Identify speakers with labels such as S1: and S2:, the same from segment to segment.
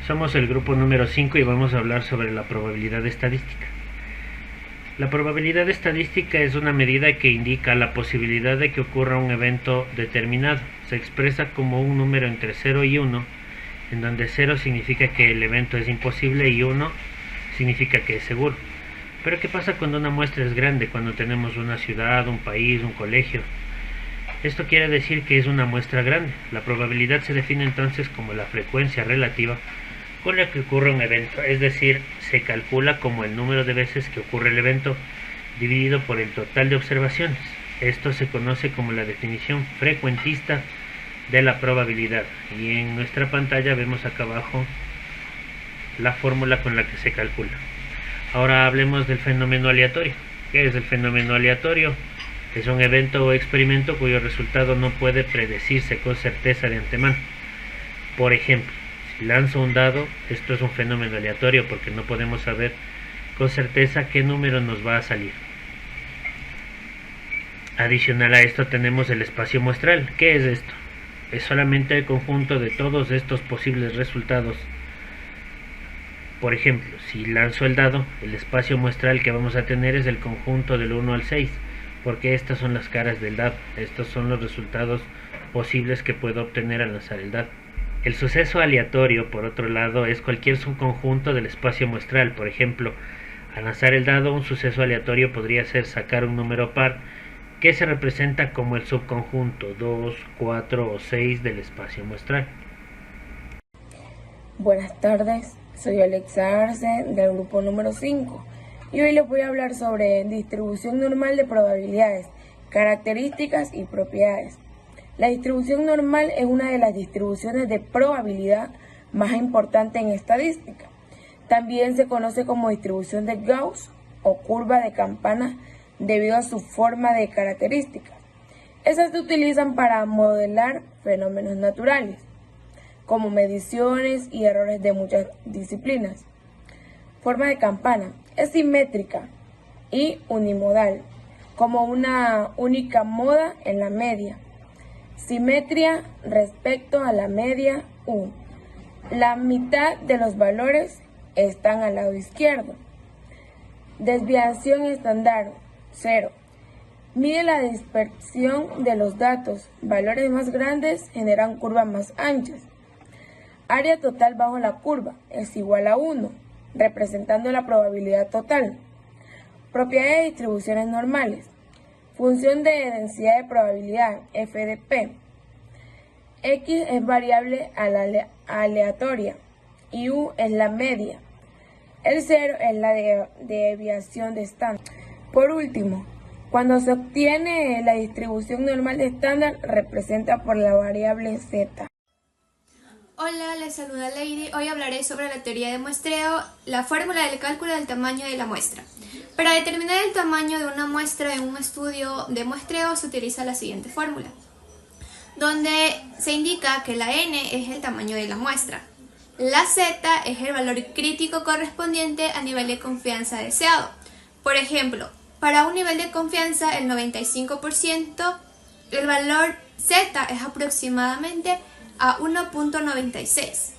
S1: Somos el grupo número 5 y vamos a hablar sobre la probabilidad estadística. La probabilidad estadística es una medida que indica la posibilidad de que ocurra un evento determinado. Se expresa como un número entre 0 y 1, en donde 0 significa que el evento es imposible y 1 significa que es seguro. Pero ¿qué pasa cuando una muestra es grande? Cuando tenemos una ciudad, un país, un colegio. Esto quiere decir que es una muestra grande. La probabilidad se define entonces como la frecuencia relativa con la que ocurre un evento, es decir, se calcula como el número de veces que ocurre el evento dividido por el total de observaciones. Esto se conoce como la definición frecuentista de la probabilidad, y en nuestra pantalla vemos acá abajo la fórmula con la que se calcula. Ahora hablemos del fenómeno aleatorio. ¿Qué es el fenómeno aleatorio? Es un evento o experimento cuyo resultado no puede predecirse con certeza de antemano. Por ejemplo, si lanzo un dado, esto es un fenómeno aleatorio porque no podemos saber con certeza qué número nos va a salir. Adicional a esto tenemos el espacio muestral. ¿Qué es esto? Es solamente el conjunto de todos estos posibles resultados. Por ejemplo, si lanzo el dado, el espacio muestral que vamos a tener es el conjunto del 1 al 6, porque estas son las caras del dado. Estos son los resultados posibles que puedo obtener al lanzar el dado. El suceso aleatorio, por otro lado, es cualquier subconjunto del espacio muestral. Por ejemplo, al lanzar el dado, un suceso aleatorio podría ser sacar un número par que se representa como el subconjunto 2, 4 o 6 del espacio muestral.
S2: Buenas tardes, soy Alexa Arce del grupo número 5 y hoy les voy a hablar sobre distribución normal de probabilidades, características y propiedades. La distribución normal es una de las distribuciones de probabilidad más importantes en estadística. También se conoce como distribución de Gauss o curva de campana debido a su forma de características. Esas se utilizan para modelar fenómenos naturales, como mediciones y errores de muchas disciplinas. Forma de campana es simétrica y unimodal, como una única moda en la media. Simetría respecto a la media U. La mitad de los valores están al lado izquierdo. Desviación estándar, 0. Mide la dispersión de los datos. Valores más grandes generan curvas más anchas. Área total bajo la curva es igual a 1, representando la probabilidad total. Propiedades de distribuciones normales. Función de densidad de probabilidad, f de p. X es variable aleatoria y U es la media. El 0 es la desviación de estándar. Por último, cuando se obtiene la distribución normal de estándar, representa por la variable z.
S3: Hola, les saluda Lady. Hoy hablaré sobre la teoría de muestreo, la fórmula del cálculo del tamaño de la muestra. Para determinar el tamaño de una muestra en un estudio de muestreo se utiliza la siguiente fórmula, donde se indica que la n es el tamaño de la muestra, la z es el valor crítico correspondiente a nivel de confianza deseado. Por ejemplo, para un nivel de confianza el 95%, el valor z es aproximadamente a 1.96.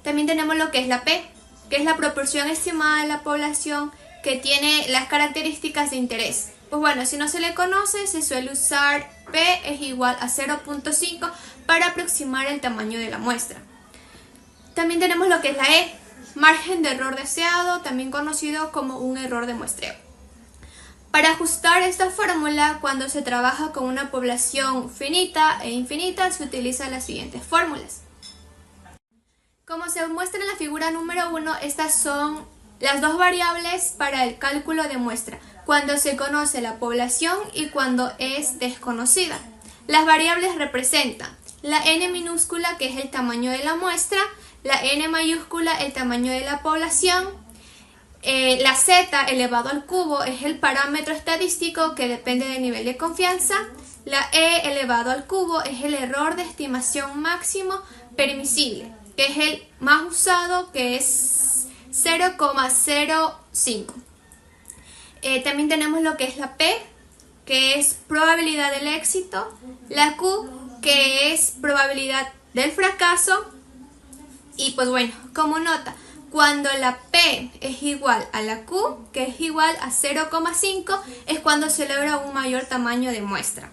S3: También tenemos lo que es la P, que es la proporción estimada de la población que tiene las características de interés. Pues bueno, si no se le conoce, se suele usar P es igual a 0.5 para aproximar el tamaño de la muestra. También tenemos lo que es la E, margen de error deseado, también conocido como un error de muestreo. Para ajustar esta fórmula, cuando se trabaja con una población finita e infinita, se utilizan las siguientes fórmulas. Como se muestra en la figura número 1, estas son las dos variables para el cálculo de muestra, cuando se conoce la población y cuando es desconocida. Las variables representan la n minúscula, que es el tamaño de la muestra, la n mayúscula, el tamaño de la población, la z elevado al cubo es el parámetro estadístico que depende del nivel de confianza, la e elevado al cubo es el error de estimación máximo permisible, que es el más usado, que es 0,05. También tenemos lo que es la P, que es probabilidad del éxito, la Q, que es probabilidad del fracaso, Y pues bueno, como nota, cuando la P es igual a la Q, que es igual a 0,5, es cuando se logra un mayor tamaño de muestra.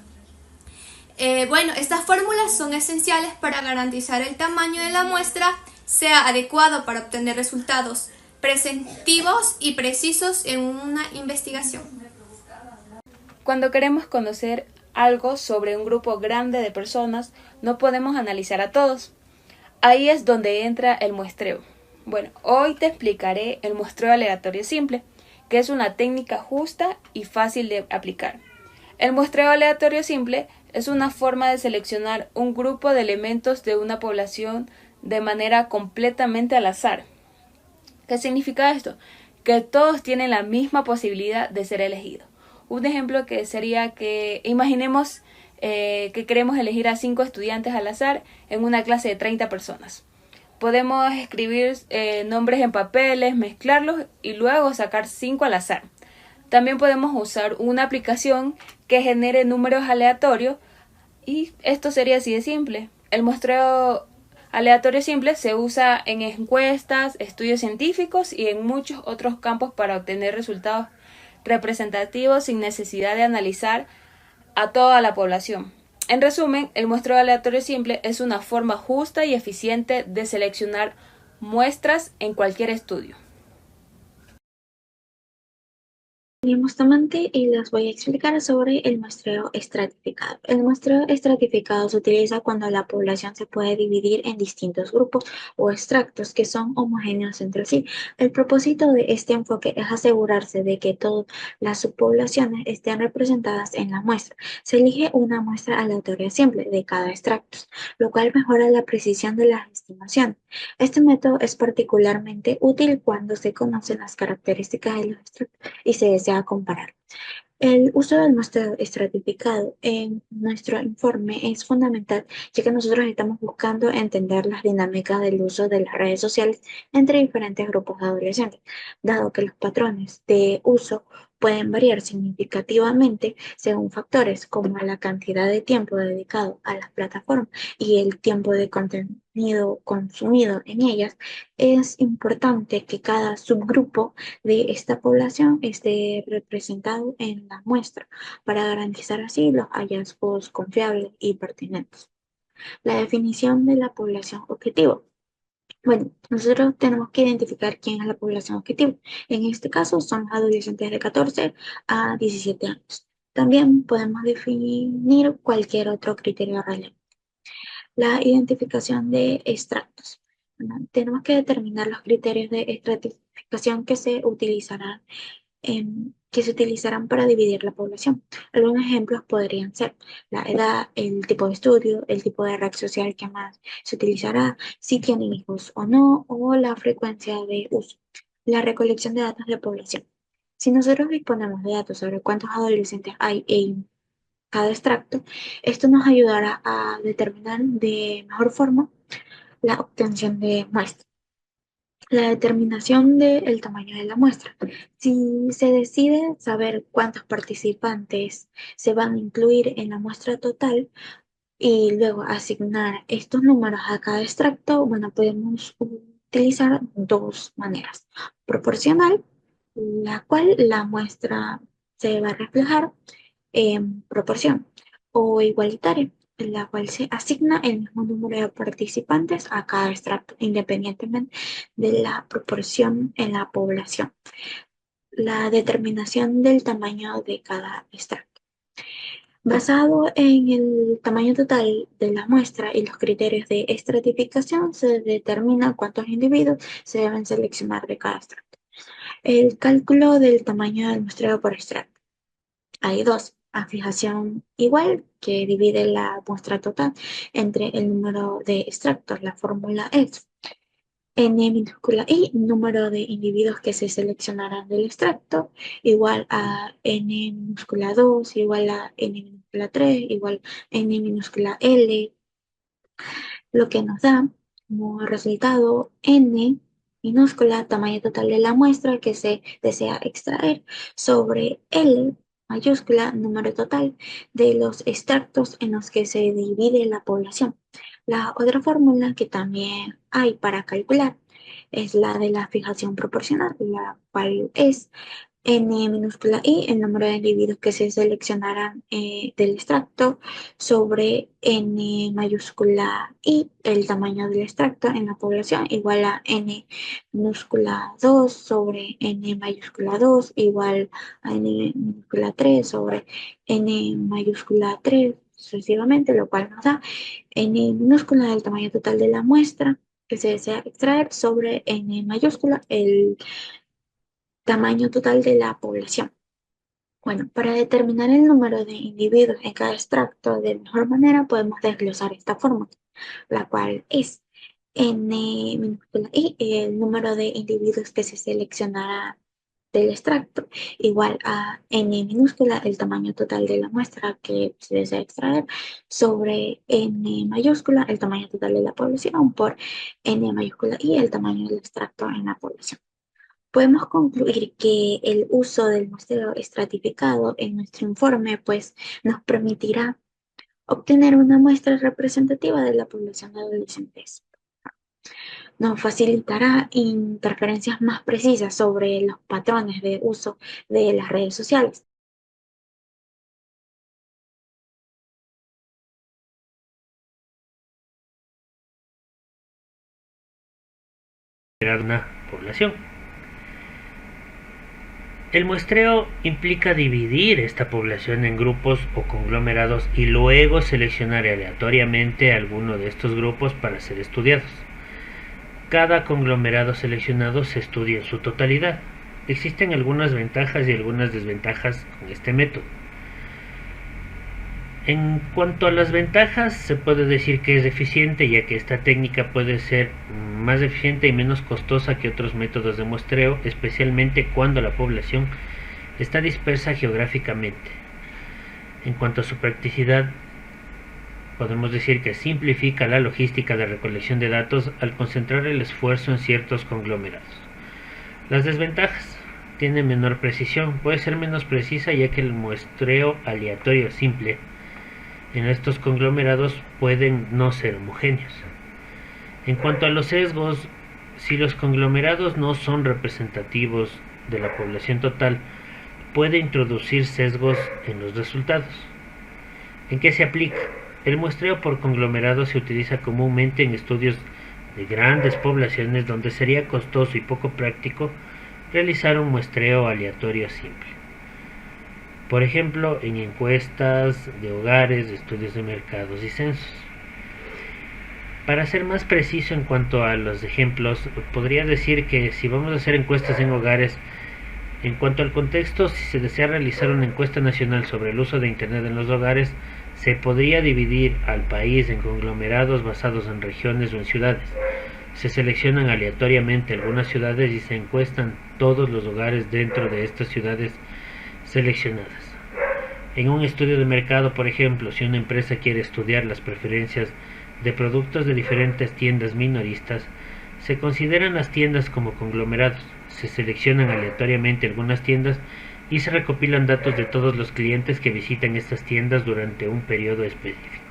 S3: Bueno, estas fórmulas son esenciales para garantizar el tamaño de la muestra sea adecuado para obtener resultados preceptivos y precisos en una investigación.
S4: Cuando queremos conocer algo sobre un grupo grande de personas, no podemos analizar a todos. Ahí es donde entra el muestreo. Bueno, hoy te explicaré el muestreo aleatorio simple, que es una técnica justa y fácil de aplicar. El muestreo aleatorio simple es una forma de seleccionar un grupo de elementos de una población de manera completamente al azar. ¿Qué significa esto? Que todos tienen la misma posibilidad de ser elegidos. Un ejemplo que sería que imaginemos que queremos elegir a 5 estudiantes al azar en una clase de 30 personas. Podemos escribir nombres en papeles, mezclarlos y luego sacar 5 al azar. También podemos usar una aplicación que genere números aleatorios y esto sería así de simple. El muestreo aleatorio simple se usa en encuestas, estudios científicos y en muchos otros campos para obtener resultados representativos sin necesidad de analizar a toda la población. En resumen, el muestreo aleatorio simple es una forma justa y eficiente de seleccionar muestras en cualquier estudio.
S5: Justamente y les voy a explicar sobre el muestreo estratificado. El muestreo estratificado se utiliza cuando la población se puede dividir en distintos grupos o extractos que son homogéneos entre sí. El propósito de este enfoque es asegurarse de que todas las subpoblaciones estén representadas en la muestra. Se elige una muestra aleatoria simple de cada extracto, lo cual mejora la precisión de las estimaciones. Este método es particularmente útil cuando se conocen las características de los extractos y se desea comparar. El uso del muestreo estratificado en nuestro informe es fundamental, ya que nosotros estamos buscando entender las dinámicas del uso de las redes sociales entre diferentes grupos de adolescentes, dado que los patrones de uso pueden variar significativamente según factores como la cantidad de tiempo dedicado a las plataformas y el tiempo de contenido consumido en ellas. Es importante que cada subgrupo de esta población esté representado en la muestra para garantizar así los hallazgos confiables y pertinentes. La definición de la población objetivo. Bueno, nosotros tenemos que identificar quién es la población objetivo. En este caso son los adolescentes de 14 a 17 años. También podemos definir cualquier otro criterio relevante. La identificación de extractos. Bueno, tenemos que determinar los criterios de estratificación que se utilizarán para dividir la población. Algunos ejemplos podrían ser la edad, el tipo de estudio, el tipo de red social que más se utilizará, si tienen hijos o no, o la frecuencia de uso. La recolección de datos de población. Si nosotros disponemos de datos sobre cuántos adolescentes hay en cada extracto, esto nos ayudará a determinar de mejor forma la obtención de muestras. La determinación del tamaño de la muestra. Si se decide saber cuántos participantes se van a incluir en la muestra total y luego asignar estos números a cada extracto, bueno, podemos utilizar dos maneras. Proporcional, la cual la muestra se va a reflejar en proporción, o igualitaria, en la cual se asigna el mismo número de participantes a cada extracto, independientemente de la proporción en la población. La determinación del tamaño de cada extracto. Basado en el tamaño total de la muestra y los criterios de estratificación, se determina cuántos individuos se deben seleccionar de cada extracto. El cálculo del tamaño del muestreo por extracto. Hay dos. A fijación igual, que divide la muestra total entre el número de extractos. La fórmula es n minúscula i, número de individuos que se seleccionarán del extracto, igual a n minúscula 2, igual a n minúscula 3, igual a n minúscula l, lo que nos da como resultado n minúscula, tamaño total de la muestra que se desea extraer, sobre l mayúscula, número total de los extractos en los que se divide la población. La otra fórmula que también hay para calcular es la de la fijación proporcional, la cual es N minúscula I, el número de individuos que se seleccionarán del extracto, sobre N mayúscula I, el tamaño del extracto en la población, igual a N minúscula 2 sobre N mayúscula 2, igual a N minúscula 3 sobre N mayúscula 3, sucesivamente, lo cual nos da N minúscula del tamaño total de la muestra que se desea extraer sobre N mayúscula, el tamaño total de la población. Bueno, para determinar el número de individuos en cada extracto de mejor manera, podemos desglosar esta fórmula, la cual es N minúscula I, el número de individuos que se seleccionará del extracto, igual a N minúscula, el tamaño total de la muestra que se desea extraer, sobre N mayúscula, el tamaño total de la población, por N mayúscula I, el tamaño del extracto en la población. Podemos concluir que el uso del muestreo estratificado en nuestro informe pues, nos permitirá obtener una muestra representativa de la población de adolescentes. Nos facilitará interferencias más precisas sobre los patrones de uso de las redes sociales.
S1: Una población. El muestreo implica dividir esta población en grupos o conglomerados y luego seleccionar aleatoriamente alguno de estos grupos para ser estudiados. Cada conglomerado seleccionado se estudia en su totalidad. Existen algunas ventajas y algunas desventajas con este método. En cuanto a las ventajas, se puede decir que es eficiente, ya que esta técnica puede ser más eficiente y menos costosa que otros métodos de muestreo, especialmente cuando la población está dispersa geográficamente. En cuanto a su practicidad, podemos decir que simplifica la logística de recolección de datos al concentrar el esfuerzo en ciertos conglomerados. Las desventajas: tiene menor precisión, puede ser menos precisa ya que el muestreo aleatorio simple en estos conglomerados pueden no ser homogéneos. En cuanto a los sesgos, si los conglomerados no son representativos de la población total, puede introducir sesgos en los resultados. ¿En qué se aplica? El muestreo por conglomerado se utiliza comúnmente en estudios de grandes poblaciones donde sería costoso y poco práctico realizar un muestreo aleatorio simple. Por ejemplo, en encuestas de hogares, estudios de mercados y censos. Para ser más preciso en cuanto a los ejemplos, podría decir que si vamos a hacer encuestas en hogares, en cuanto al contexto, si se desea realizar una encuesta nacional sobre el uso de Internet en los hogares, se podría dividir al país en conglomerados basados en regiones o en ciudades. Se seleccionan aleatoriamente algunas ciudades y se encuestan todos los hogares dentro de estas ciudades seleccionadas. En un estudio de mercado, por ejemplo, si una empresa quiere estudiar las preferencias de productos de diferentes tiendas minoristas, se consideran las tiendas como conglomerados, se seleccionan aleatoriamente algunas tiendas y se recopilan datos de todos los clientes que visitan estas tiendas durante un periodo específico.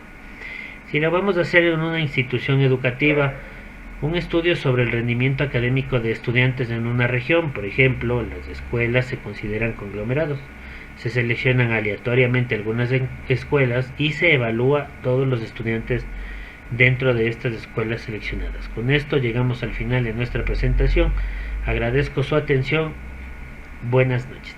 S1: Si lo vamos a hacer en una institución educativa, un estudio sobre el rendimiento académico de estudiantes en una región, por ejemplo, las escuelas se consideran conglomerados. Se seleccionan aleatoriamente algunas escuelas y se evalúa todos los estudiantes dentro de estas escuelas seleccionadas. Con esto llegamos al final de nuestra presentación. Agradezco su atención. Buenas noches.